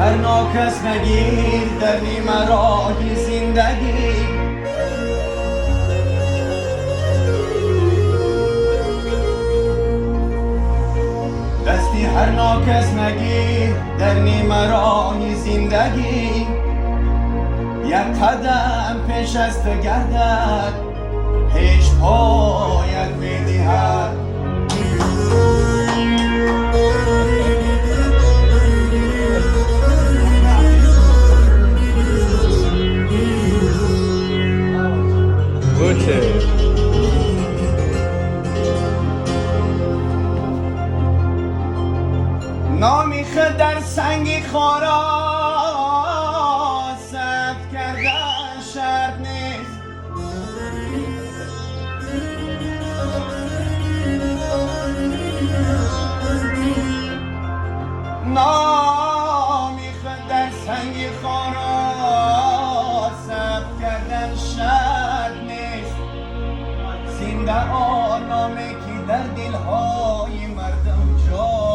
هر ناکس نگیر در نیمه راه زندگی دستی هر ناکس نگیر در نیمه راه زندگی یک قدم پیش از تو گردد پیش پایت میدهد نامیخه در سنگی خارا ثبت کردن شرط نیست نامیخه در سنگی خارا ثبت کردن شرط نیست زنده آن نامی که در دلهای مردم جا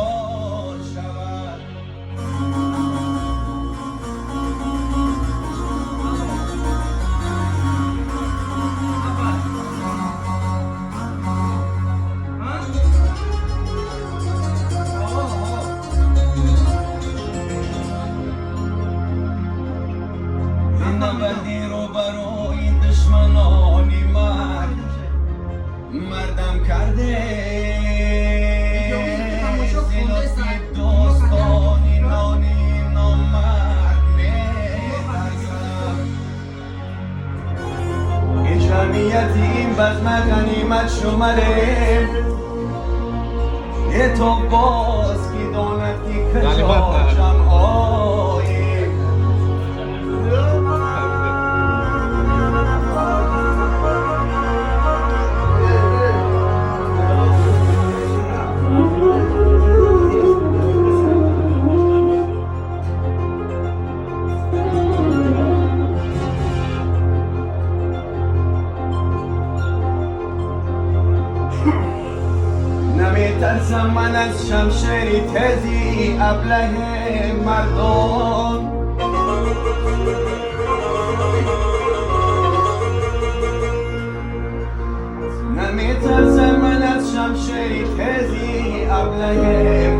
بردی رو برای دشمنانی مردم کرده زلطی دوستانی نانی نامرد می‌درزم این جمعیت این بزم غنیمت شمره یه تو باز که داند که کجا جمعایی نمیترسم من از شمشیری تزی ابله مردم نمیترسم من از شمشیری تزی ابله